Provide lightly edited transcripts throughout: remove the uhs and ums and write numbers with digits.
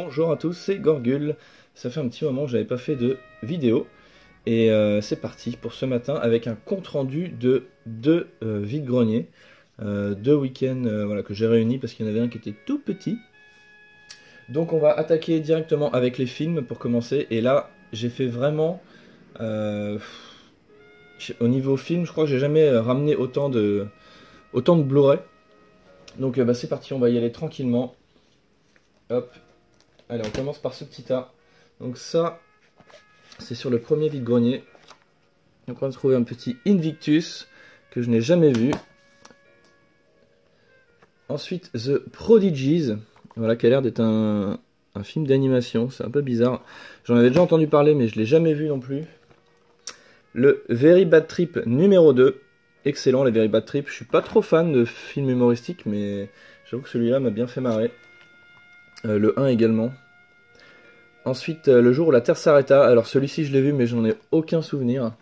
Bonjour à tous, c'est Gorgul. Ça fait un petit moment que j'avais pas fait de vidéo. Et c'est parti pour ce matin avec un compte rendu de deux vide-greniers. Deux week-ends voilà, que j'ai réunis parce qu'il y en avait un qui était tout petit. Donc on va attaquer directement avec les films pour commencer. Et là, j'ai fait vraiment... au niveau film, je crois que j'ai jamais ramené autant de Blu-ray. Donc c'est parti, on va y aller tranquillement. Hop. Allez, on commence par ce petit tas. Donc ça, c'est sur le premier vide-grenier. Donc on va trouver un petit Invictus que je n'ai jamais vu. Ensuite, The Prodigies, voilà, qui a l'air d'être un film d'animation. C'est un peu bizarre. J'en avais déjà entendu parler, mais je ne l'ai jamais vu non plus. Le Very Bad Trip numéro 2. Excellent, les Very Bad Trip. Je suis pas trop fan de films humoristiques, mais j'avoue que celui-là m'a bien fait marrer. Le 1 également. Ensuite, Le jour où la Terre s'arrêta. Alors celui-ci je l'ai vu mais je n'en ai aucun souvenir.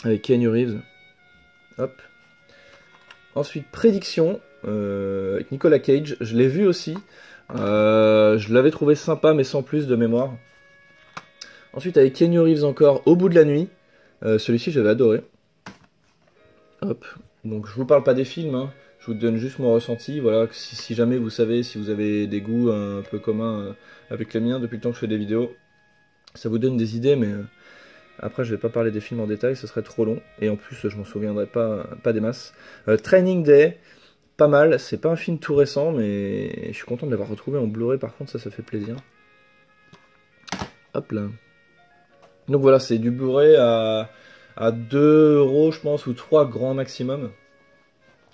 Avec Keanu Reeves. Hop. Ensuite, Prédiction. Avec Nicolas Cage. Je l'ai vu aussi. Je l'avais trouvé sympa mais sans plus de mémoire. Ensuite avec Keanu Reeves encore, Au bout de la nuit. Celui-ci j'avais adoré. Hop. Donc je vous parle pas des films, hein. Je vous donne juste mon ressenti, voilà, si jamais vous savez, si vous avez des goûts un peu communs avec les miens depuis le temps que je fais des vidéos, ça vous donne des idées, mais après je vais pas parler des films en détail, ce serait trop long, et en plus je m'en souviendrai pas des masses. Training Day, pas mal, c'est pas un film tout récent, mais je suis content de l'avoir retrouvé en Blu-ray par contre, ça fait plaisir. Hop là. Donc voilà, c'est du Blu-ray à 2 € je pense, ou 3 grand maximum.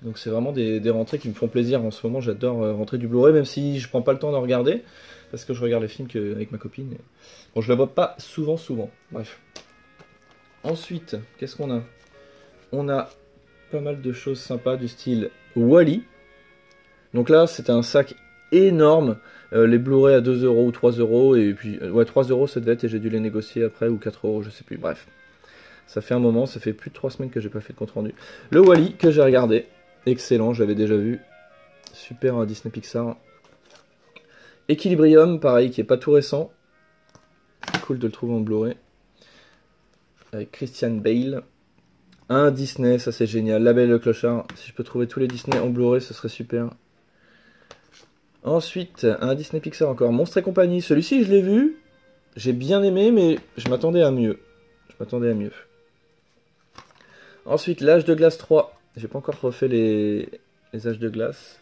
Donc c'est vraiment des rentrées qui me font plaisir. En ce moment j'adore rentrer du Blu-ray, même si je prends pas le temps d'en regarder, parce que je regarde les films avec ma copine. Bon, je la vois pas souvent. Bref. Ensuite, qu'est-ce qu'on a? On a pas mal de choses sympas du style Wall-E. Donc là c'est un sac énorme. Les Blu-ray à 2 € ou 3 €. Et puis, ouais, 3 € ça devait être, et j'ai dû les négocier après, ou 4 €, je sais plus. Bref. Ça fait un moment, ça fait plus de 3 semaines que j'ai pas fait de compte rendu. Le Wall-E que j'ai regardé. Excellent, je l'avais déjà vu. Super Disney Pixar. Equilibrium, pareil, qui est pas tout récent. Cool de le trouver en Blu-ray. Avec Christian Bale. Un Disney, ça c'est génial. La Belle et le Clochard. Si je peux trouver tous les Disney en Blu-ray, ce serait super. Ensuite, un Disney Pixar encore. Monstres et compagnie. Celui-ci, je l'ai vu. J'ai bien aimé, mais je m'attendais à mieux. Ensuite, L'Âge de glace 3. J'ai pas encore refait les âges de glace.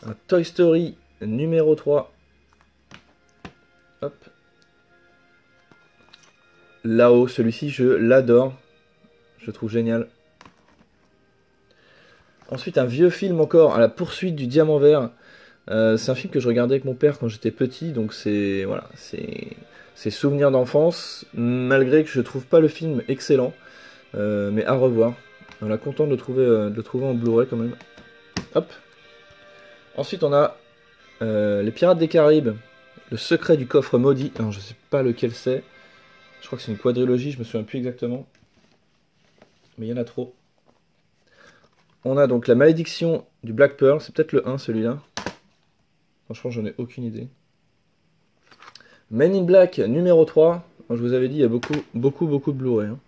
Un Toy Story numéro 3. Hop. Là-haut, celui-ci, je l'adore. Je le trouve génial. Ensuite, un vieux film encore, À la poursuite du diamant vert. C'est un film que je regardais avec mon père quand j'étais petit, donc c'est voilà, c'est souvenirs d'enfance, malgré que je trouve pas le film excellent, mais à revoir. Voilà, content de le trouver en Blu-ray quand même. Hop. Ensuite on a Les Pirates des Caraïbes, Le secret du coffre maudit. Alors je sais pas lequel c'est. Je crois que c'est une quadrilogie, je me souviens plus exactement. Mais il y en a trop. On a donc La malédiction du Black Pearl, c'est peut-être le 1 celui-là. Franchement j'en ai aucune idée. Men in Black numéro 3. Je vous avais dit, il y a beaucoup de Blu-ray. Hein.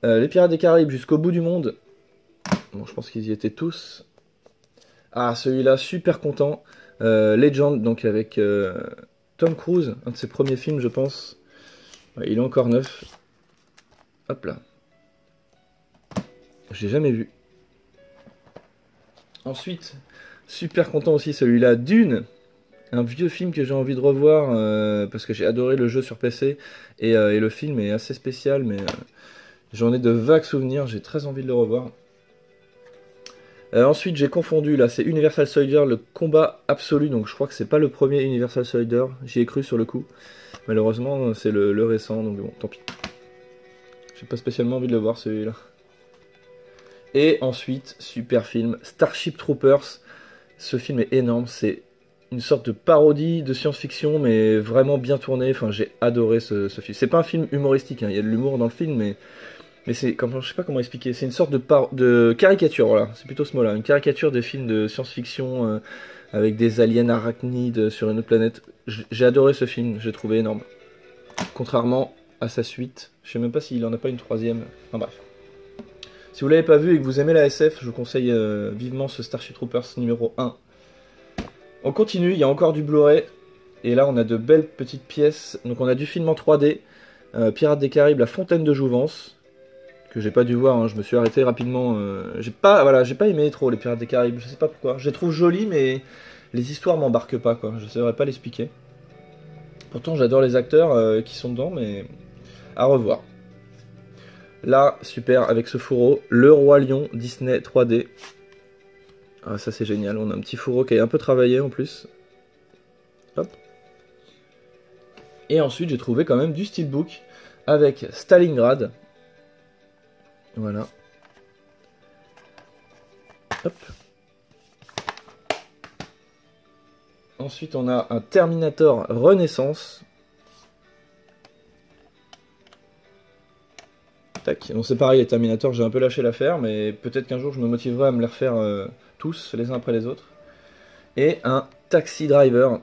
Les Pirates des Caraïbes jusqu'au bout du monde. Bon, je pense qu'ils y étaient tous. Ah, celui-là, super content. Legend, donc avec Tom Cruise, un de ses premiers films, je pense. Ouais, il est encore neuf. Hop là. Je l'ai jamais vu. Ensuite, super content aussi, celui-là, Dune. Un vieux film que j'ai envie de revoir parce que j'ai adoré le jeu sur PC. Et le film est assez spécial, mais... j'en ai de vagues souvenirs, j'ai très envie de le revoir. Ensuite, j'ai confondu, là, c'est Universal Soldier, le combat absolu. Donc, je crois que c'est pas le premier Universal Soldier. J'y ai cru sur le coup. Malheureusement, c'est le récent, donc bon, tant pis. J'ai pas spécialement envie de le voir, celui-là. Et ensuite, super film, Starship Troopers. Ce film est énorme, c'est une sorte de parodie de science-fiction, mais vraiment bien tourné. Enfin, j'ai adoré ce film. C'est pas un film humoristique, hein. Il y a de l'humour dans le film, mais Mais c'est, je sais pas comment expliquer, c'est une sorte de caricature, voilà, c'est plutôt ce mot-là, une caricature des films de science-fiction avec des aliens arachnides sur une autre planète. J'ai adoré ce film, j'ai trouvé énorme. Contrairement à sa suite, je sais même pas s'il en a pas une troisième, enfin bref. Si vous l'avez pas vu et que vous aimez la SF, je vous conseille vivement ce Starship Troopers numéro 1. On continue, il y a encore du Blu-ray, et là on a de belles petites pièces. Donc on a du film en 3D, Pirates des Caraïbes, La Fontaine de Jouvence, que j'ai pas dû voir, hein, je me suis arrêté rapidement. J'ai pas aimé trop les Pirates des Caraïbes, je sais pas pourquoi. Je les trouve jolis, mais les histoires m'embarquent pas, quoi. Je saurais pas l'expliquer. Pourtant, j'adore les acteurs qui sont dedans, mais à revoir. Là, super, avec ce fourreau, Le Roi Lion Disney 3D. Ah, ça c'est génial, on a un petit fourreau qui est un peu travaillé en plus. Hop. Et ensuite, j'ai trouvé quand même du steelbook avec Stalingrad. Voilà. Hop. Ensuite, on a un Terminator Renaissance. Tac. Bon, c'est pareil, les Terminators, j'ai un peu lâché l'affaire, mais peut-être qu'un jour je me motiverai à me les refaire tous, les uns après les autres. Et un Taxi Driver.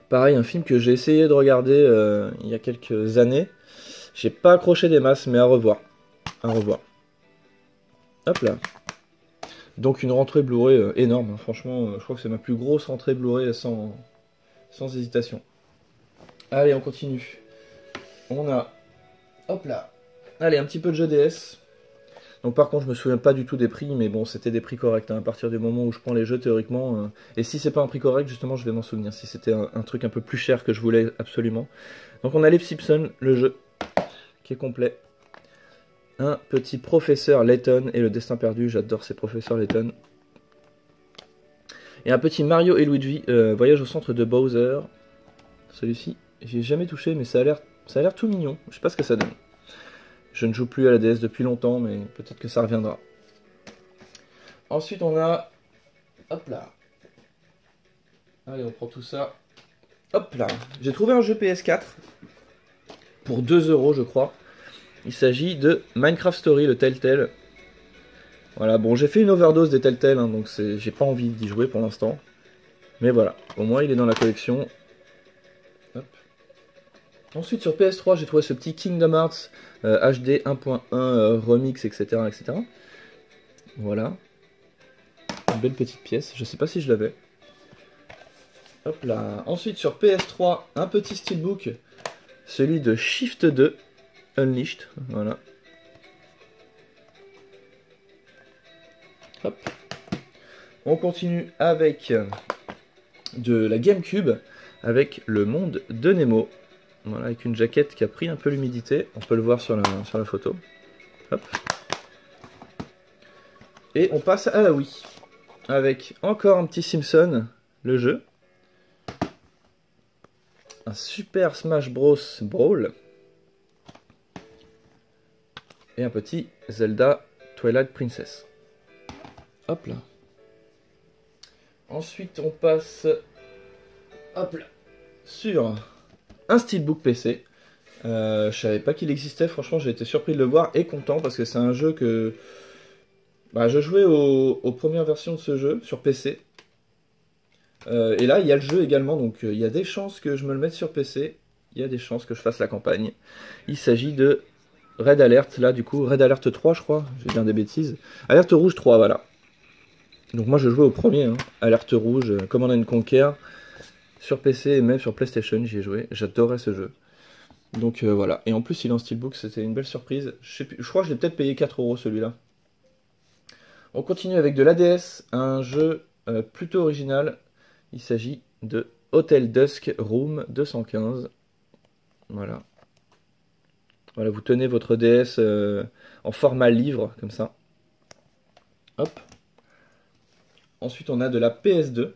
Pareil, un film que j'ai essayé de regarder il y a quelques années. J'ai pas accroché des masses, mais à revoir. À revoir. Hop là. Donc une rentrée Blu-ray énorme, hein. Franchement, je crois que c'est ma plus grosse rentrée Blu-ray sans hésitation. Allez, on continue. On a... Hop là. Allez, un petit peu de jeu DS. Donc par contre, je me souviens pas du tout des prix, mais bon, c'était des prix corrects, hein, à partir du moment où je prends les jeux théoriquement. Et si c'est pas un prix correct, justement, je vais m'en souvenir. Si c'était un truc un peu plus cher que je voulais absolument. Donc on a les Simpsons, le jeu, qui est complet. Un petit professeur Layton et le destin perdu, j'adore ces professeurs Layton. Et un petit Mario et Luigi, voyage au centre de Bowser. Celui-ci, j'ai jamais touché, mais ça a l'air tout mignon. Je sais pas ce que ça donne. Je ne joue plus à la DS depuis longtemps, mais peut-être que ça reviendra. Ensuite, on a... Hop là. Allez, on prend tout ça. Hop là. J'ai trouvé un jeu PS4 pour 2 €, je crois. Il s'agit de Minecraft Story, le Telltale. Voilà, bon, j'ai fait une overdose des Telltale, hein, donc j'ai pas envie d'y jouer pour l'instant. Mais voilà, au moins il est dans la collection. Hop. Ensuite, sur PS3, j'ai trouvé ce petit Kingdom Hearts HD 1.1 remix, etc., etc. Voilà. Une belle petite pièce, je sais pas si je l'avais. Hop là. Ensuite, sur PS3, un petit steelbook, celui de Shift 2 Unleashed. Voilà. Hop. On continue avec de la GameCube, avec le monde de Nemo. Voilà, avec une jaquette qui a pris un peu l'humidité. On peut le voir sur la photo. Hop. Et on passe à la Wii. Avec encore un petit Simpson, le jeu. Un Super Smash Bros. Brawl. Et un petit Zelda Twilight Princess. Hop là. Ensuite, on passe... Hop là. Sur un steelbook PC. Je savais pas qu'il existait, franchement j'ai été surpris de le voir et content parce que c'est un jeu que je jouais aux premières versions de ce jeu sur PC. Et là il y a le jeu également, donc il y a des chances que je me le mette sur PC, il y a des chances que je fasse la campagne. Il s'agit de Red Alert, là du coup, Red Alert 3 je crois, j'ai bien des bêtises. Alerte Rouge 3, voilà. Donc moi je jouais au premier, hein. Alerte Rouge, Command & Conquer. Sur PC et même sur PlayStation, j'y ai joué. J'adorais ce jeu. Donc voilà. Et en plus, il est en steelbook, c'était une belle surprise. Je crois que je l'ai peut-être payé 4 € celui-là. On continue avec de l'ADS, un jeu plutôt original. Il s'agit de Hotel Dusk Room 215. Voilà. Voilà, vous tenez votre DS en format livre, comme ça. Hop. Ensuite, on a de la PS2.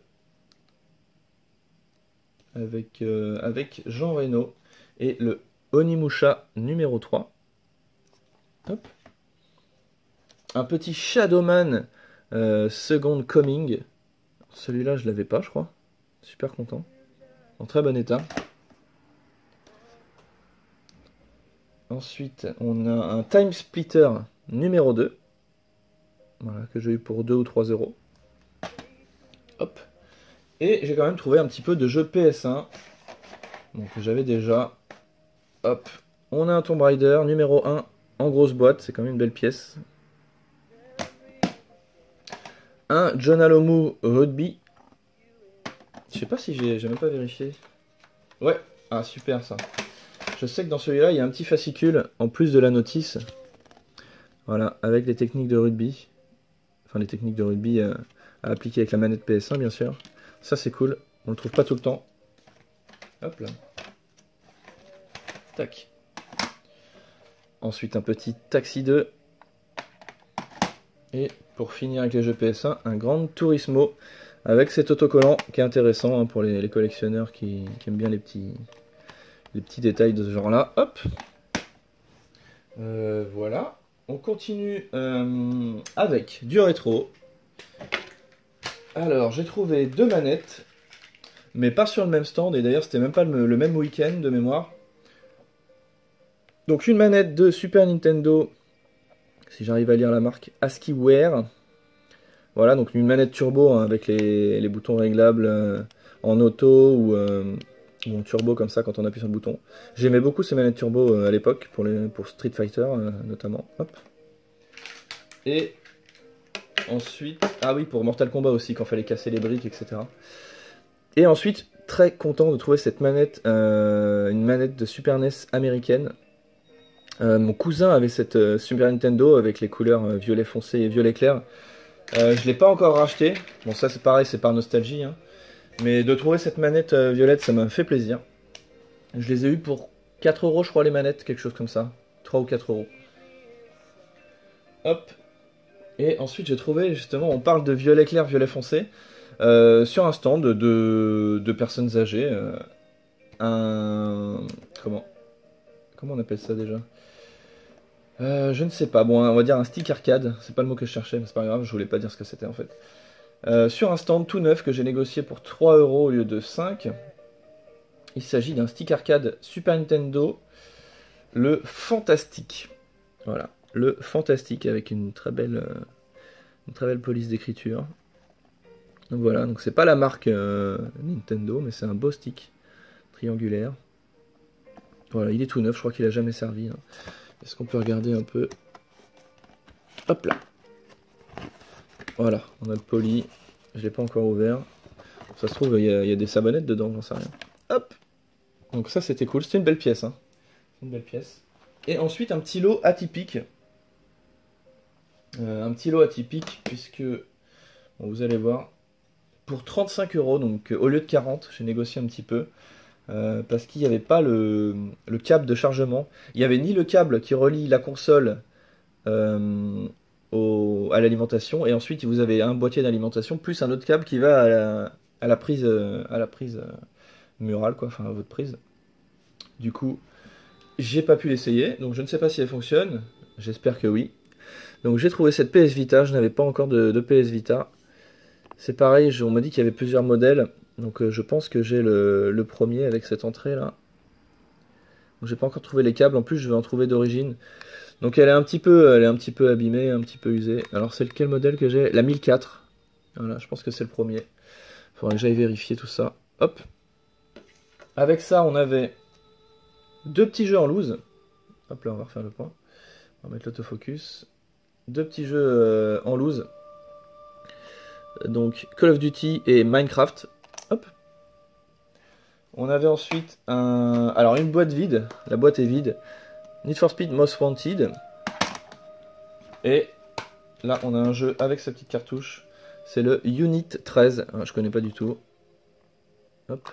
Avec Jean Reno et le Onimusha numéro 3. Hop. Un petit Shadowman Second Coming. Celui-là, je l'avais pas, je crois. Super content. En très bon état. Ensuite, on a un Time Splitter numéro 2. Voilà, que j'ai eu pour 2 ou 3 euros. Hop. Et j'ai quand même trouvé un petit peu de jeux PS1. Donc j'avais déjà. Hop. On a un Tomb Raider numéro 1 en grosse boîte. C'est quand même une belle pièce. Un John Alomou Rugby. Je sais pas si j'ai même pas vérifié. Ouais. Ah super ça. Je sais que dans celui-là, il y a un petit fascicule en plus de la notice. Voilà, avec les techniques de rugby. Enfin, les techniques de rugby à appliquer avec la manette PS1, bien sûr. Ça, c'est cool. On le trouve pas tout le temps. Hop là. Tac. Ensuite, un petit Taxi 2. Et pour finir avec les jeux PS1, un Gran Turismo. Avec cet autocollant qui est intéressant hein, pour les collectionneurs qui aiment bien les petits détails de ce genre-là. Hop. Voilà. On continue avec du rétro. Alors, j'ai trouvé 2 manettes, mais pas sur le même stand, et d'ailleurs, c'était même pas le même week-end de mémoire. Donc, une manette de Super Nintendo, si j'arrive à lire la marque, ASCIIWare. Voilà, donc une manette turbo hein, avec les boutons réglables en auto ou en turbo comme ça quand on appuie sur le bouton. J'aimais beaucoup ces manettes turbo à l'époque pour Street Fighter notamment. Hop. Et ensuite, ah oui, pour Mortal Kombat aussi quand il fallait casser les briques, etc. Et ensuite, très content de trouver cette manette, une manette de Super NES américaine. Mon cousin avait cette Super Nintendo avec les couleurs violet foncé et violet clair. Je ne l'ai pas encore racheté. Bon, ça c'est pareil, c'est par nostalgie. Hein. Mais de trouver cette manette violette, ça m'a fait plaisir. Je les ai eu pour 4 euros, je crois, les manettes, quelque chose comme ça. 3 ou 4 euros. Hop. Et ensuite, j'ai trouvé, justement, on parle de violet clair, violet foncé, sur un stand de personnes âgées. Comment on appelle ça déjà je ne sais pas, bon, on va dire un stick arcade, c'est pas le mot que je cherchais, mais c'est pas grave, je voulais pas dire ce que c'était en fait. Sur un stand tout neuf que j'ai négocié pour 3 euros au lieu de 5, il s'agit d'un stick arcade Super Nintendo, le Fantastic. Voilà, le Fantastic avec une très belle police d'écriture. Donc voilà, donc c'est pas la marque Nintendo, mais c'est un beau stick triangulaire. Voilà, il est tout neuf, je crois qu'il a jamais servi. Hein. Est-ce qu'on peut regarder un peu? Hop là. Voilà, on a le poli. Je l'ai pas encore ouvert. Ça se trouve, il y a des sabonnettes dedans, j'en sais rien. Hop. Donc ça, c'était cool. C'était une belle pièce. Hein. Une belle pièce. Et ensuite, un petit lot atypique. Puisque, bon, vous allez voir, pour 35 euros, donc au lieu de 40, j'ai négocié un petit peu. Parce qu'il n'y avait pas le câble de chargement. Il n'y avait ni le câble qui relie la console à l'alimentation, et ensuite vous avez un boîtier d'alimentation plus un autre câble qui va à la prise murale, quoi, enfin à votre prise. Du coup, j'ai pas pu l'essayer, donc je ne sais pas si elle fonctionne. J'espère que oui. Donc j'ai trouvé cette PS Vita, je n'avais pas encore de PS Vita. C'est pareil, on m'a dit qu'il y avait plusieurs modèles. Donc je pense que j'ai le premier avec cette entrée là. Donc j'ai pas encore trouvé les câbles, en plus je vais en trouver d'origine. Donc elle est un petit peu abîmée, un petit peu usée. Alors c'est lequel modèle que j'ai? La 1004. Voilà, je pense que c'est le premier. Faudrait que j'aille vérifier tout ça. Hop. Avec ça on avait 2 petits jeux en loose. Hop là on va refaire le point. On va mettre l'autofocus. 2 petits jeux en loose. Donc Call of Duty et Minecraft. Hop. On avait ensuite alors une boîte vide. La boîte est vide. Need for Speed Most Wanted. Et là, on a un jeu avec sa petite cartouche. C'est le Unit 13. Je connais pas du tout. Hop.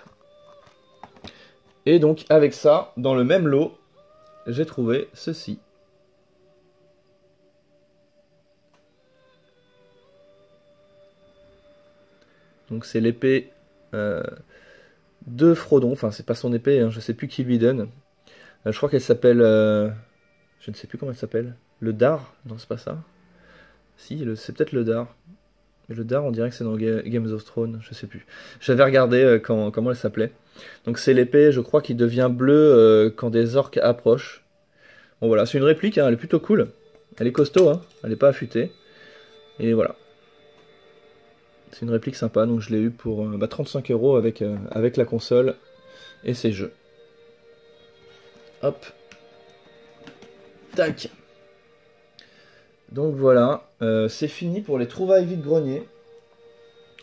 Et donc, avec ça, dans le même lot, j'ai trouvé ceci. Donc, c'est l'épée de Frodon. Enfin, c'est pas son épée, hein, je sais plus qui lui donne. Je crois qu'elle s'appelle... je ne sais plus comment elle s'appelle. Le Dar? Non, c'est pas ça. Si, c'est peut-être le Dar. Le Dar, on dirait que c'est dans Game of Thrones, je sais plus. J'avais regardé comment elle s'appelait. Donc c'est l'épée, je crois, qui devient bleue quand des orques approchent. Bon voilà, c'est une réplique, hein, elle est plutôt cool. Elle est costaud, hein, elle n'est pas affûtée. Et voilà. C'est une réplique sympa, donc je l'ai eu pour 35 € avec la console et ses jeux. Hop. Tac. Donc voilà, c'est fini pour les trouvailles vide-grenier.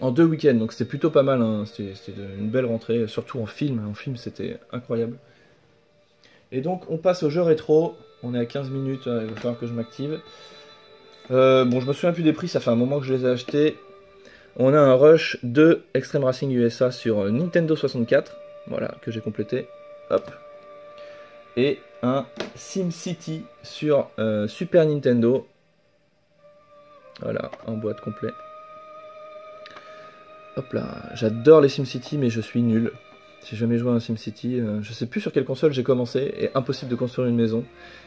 En 2 week-ends, donc c'était plutôt pas mal, hein. C'était une belle rentrée, surtout en film. En film, c'était incroyable. Et donc, on passe au jeu rétro. On est à 15 minutes, il va falloir que je m'active. Bon, je me souviens plus des prix, ça fait un moment que je les ai achetés. On a un Rush 2 Extreme Racing USA sur Nintendo 64, voilà, que j'ai complété. Hop. Et un SimCity sur Super Nintendo. Voilà, en boîte complet. Hop là, j'adore les SimCity, mais je suis nul. J'ai jamais joué à un SimCity. Je sais plus sur quelle console j'ai commencé. Et impossible de construire une maison.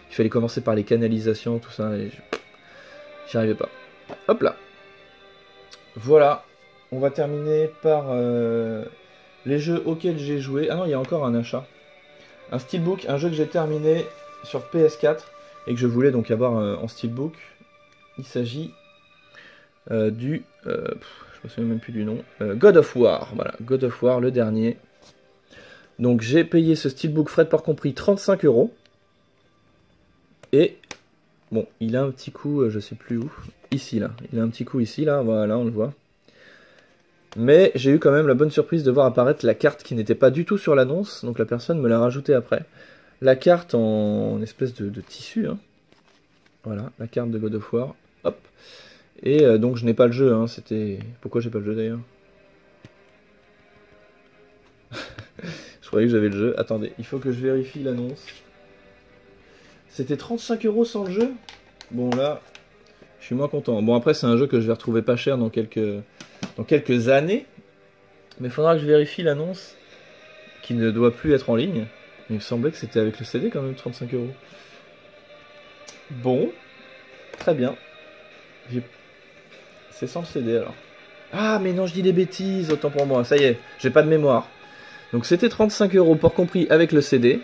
Il fallait commencer par les canalisations, tout ça. Et j'y arrivais pas. Hop là. Voilà. On va terminer par les jeux auxquels j'ai joué. Ah non, il y a encore un achat. Un Steelbook, un jeu que j'ai terminé sur PS4 et que je voulais donc avoir en Steelbook. Il s'agit du... je me souviens même plus du nom. God of War. Voilà, God of War, le dernier. Donc j'ai payé ce Steelbook, frais de port compris, 35 €. Et bon, il a un petit coup, je sais plus où. Ici, là. Il a un petit coup ici, là. Voilà, on le voit. Mais j'ai eu quand même la bonne surprise de voir apparaître la carte qui n'était pas du tout sur l'annonce. Donc la personne me l'a rajoutée après. La carte en espèce de tissu. Hein. Voilà, la carte de God of War. Hop. Et donc je n'ai pas le jeu. Hein. C'était... Pourquoi j'ai pas le jeu d'ailleurs? Je croyais que j'avais le jeu. Attendez, il faut que je vérifie l'annonce. C'était 35 € sans le jeu? Bon là, je suis moins content. Bon après c'est un jeu que je vais retrouver pas cher dans quelques années. Mais il faudra que je vérifie l'annonce qui ne doit plus être en ligne. Il me semblait que c'était avec le CD quand même, 35 €. Bon, très bien. C'est sans le CD alors. Ah mais non, je dis des bêtises, autant pour moi. Ça y est, j'ai pas de mémoire. Donc c'était 35 € pour compris avec le CD.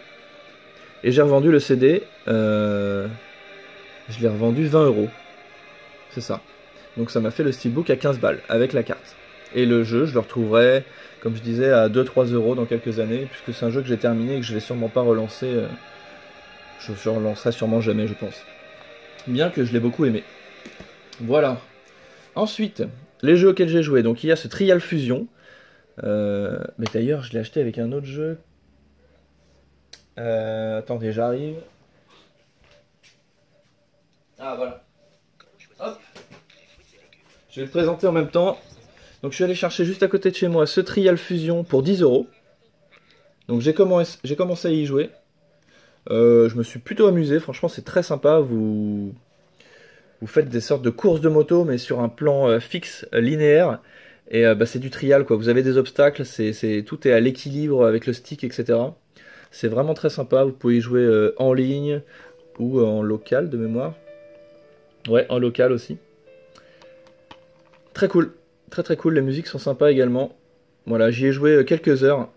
Et j'ai revendu le CD. Je l'ai revendu 20 €. C'est ça. Donc ça m'a fait le Steelbook à 15 balles avec la carte. Et le jeu, je le retrouverai, comme je disais, à 2-3 € dans quelques années. Puisque c'est un jeu que j'ai terminé et que je vais sûrement pas relancer. Je ne relancerai sûrement jamais, je pense. Bien que je l'ai beaucoup aimé. Voilà. Ensuite, les jeux auxquels j'ai joué. Donc il y a ce Trial Fusion. Mais d'ailleurs, je l'ai acheté avec un autre jeu. Attendez, j'arrive. Ah, voilà. Hop. Je vais le présenter en même temps. Donc, je suis allé chercher juste à côté de chez moi ce Trial Fusion pour 10 €. Donc, j'ai commencé à y jouer. Je me suis plutôt amusé. Franchement, c'est très sympa. Vous faites des sortes de courses de moto, mais sur un plan fixe, linéaire. Et c'est du trial, quoi. Vous avez des obstacles. Tout est à l'équilibre avec le stick, etc. C'est vraiment très sympa. Vous pouvez y jouer en ligne ou en local de mémoire. Ouais, en local aussi. Très cool. Très très cool. Les musiques sont sympas également. Voilà, j'y ai joué quelques heures.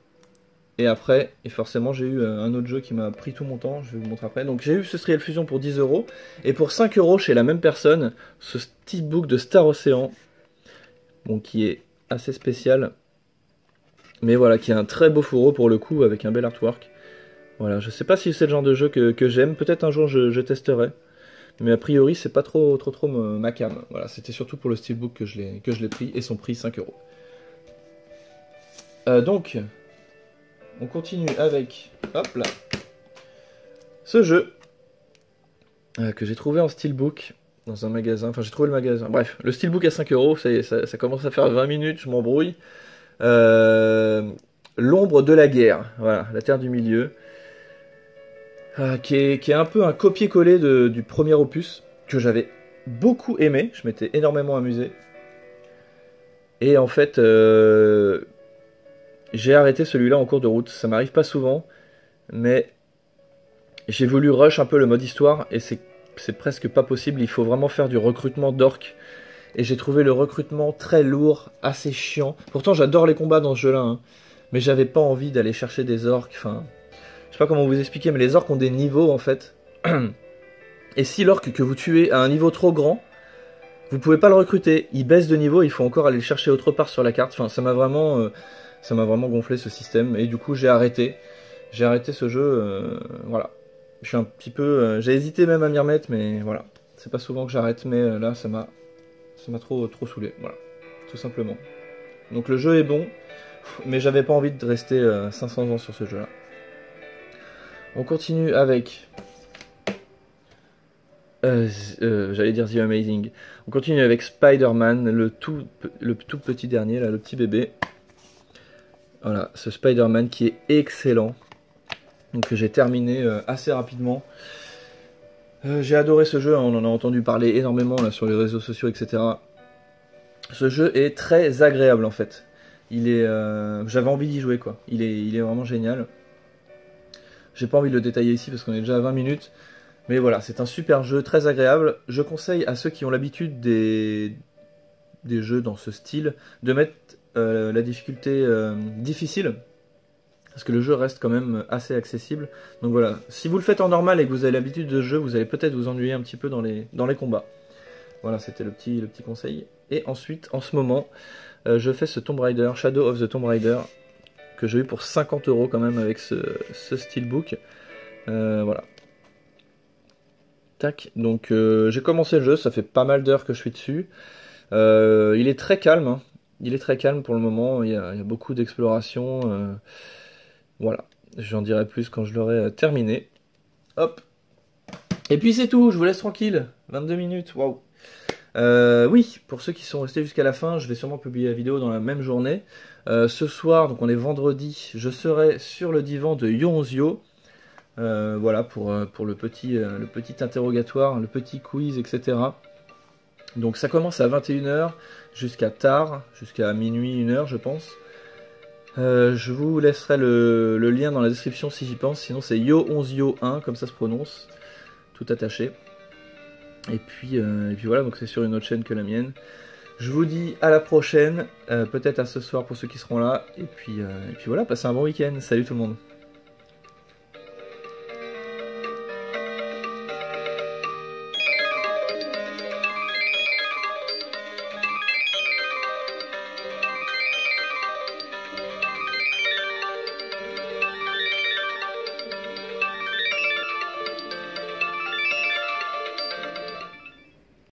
Et après, et forcément, j'ai eu un autre jeu qui m'a pris tout mon temps. Je vais vous montrer après. Donc j'ai eu ce Trial Fusion pour 10 €. Et pour 5 € chez la même personne, ce Steelbook de Star Ocean. Bon, qui est assez spécial. Mais voilà, qui est un très beau fourreau pour le coup, avec un bel artwork. Voilà, je sais pas si c'est le genre de jeu que j'aime. Peut-être un jour je testerai. Mais a priori, c'est pas trop ma cam. Voilà, c'était surtout pour le Steelbook que je l'ai pris. Et son prix, 5 €. Donc, on continue avec, hop là, ce jeu que j'ai trouvé en Steelbook dans un magasin. Enfin, j'ai trouvé le magasin. Bref, le Steelbook à 5 €. Ça y est, ça commence à faire 20 minutes, je m'embrouille. L'ombre de la guerre. Voilà, la Terre du Milieu. Qui est un peu un copier-coller du premier opus, que j'avais beaucoup aimé, je m'étais énormément amusé. Et en fait, j'ai arrêté celui-là en cours de route, ça m'arrive pas souvent, mais j'ai voulu rush un peu le mode histoire, et c'est presque pas possible, il faut vraiment faire du recrutement d'orques. Et j'ai trouvé le recrutement très lourd, assez chiant. Pourtant j'adore les combats dans ce jeu-là, hein, mais j'avais pas envie d'aller chercher des orques, enfin... Je sais pas comment vous expliquer, mais les orques ont des niveaux en fait. Et si l'orque que vous tuez à un niveau trop grand, vous pouvez pas le recruter, il baisse de niveau, il faut encore aller le chercher autre part sur la carte. Enfin, ça m'a vraiment gonflé ce système, et du coup j'ai arrêté ce jeu, voilà. Je suis un petit peu, j'ai hésité même à m'y remettre, mais voilà. C'est pas souvent que j'arrête, mais là ça m'a trop saoulé, voilà, tout simplement. Donc le jeu est bon, mais j'avais pas envie de rester 500 ans sur ce jeu-là. On continue avec... j'allais dire The Amazing. On continue avec Spider-Man, le tout petit dernier, là, le petit bébé. Voilà, ce Spider-Man qui est excellent. Donc j'ai terminé assez rapidement. J'ai adoré ce jeu, hein, on en a entendu parler énormément là, sur les réseaux sociaux, etc. Ce jeu est très agréable en fait. J'avais envie d'y jouer quoi. Il est vraiment génial. J'ai pas envie de le détailler ici parce qu'on est déjà à 20 minutes. Mais voilà, c'est un super jeu, très agréable. Je conseille à ceux qui ont l'habitude des jeux dans ce style de mettre la difficulté difficile. Parce que le jeu reste quand même assez accessible. Donc voilà, si vous le faites en normal et que vous avez l'habitude de ce jeu, vous allez peut-être vous ennuyer un petit peu dans les combats. Voilà, c'était le petit conseil. Et ensuite, en ce moment, je fais ce Tomb Raider, Shadow of the Tomb Raider, que j'ai eu pour 50 € quand même avec ce steelbook. Voilà. Tac, donc j'ai commencé le jeu, ça fait pas mal d'heures que je suis dessus. Il est très calme, hein. Il est très calme pour le moment, il y a beaucoup d'exploration. Voilà, j'en dirai plus quand je l'aurai terminé. Hop. Et puis c'est tout, je vous laisse tranquille. 22 minutes, waouh. Oui, pour ceux qui sont restés jusqu'à la fin, je vais sûrement publier la vidéo dans la même journée. Ce soir, donc on est vendredi, je serai sur le divan de Yonzio. Voilà, pour le petit interrogatoire, le petit quiz, etc. Donc ça commence à 21 h jusqu'à tard, jusqu'à minuit, 1 h je pense. Je vous laisserai le lien dans la description si j'y pense, sinon c'est Yo11Yo1, comme ça se prononce, tout attaché. Et puis voilà, donc c'est sur une autre chaîne que la mienne. Je vous dis à la prochaine, peut-être à ce soir pour ceux qui seront là, et puis voilà, passez un bon week-end, salut tout le monde.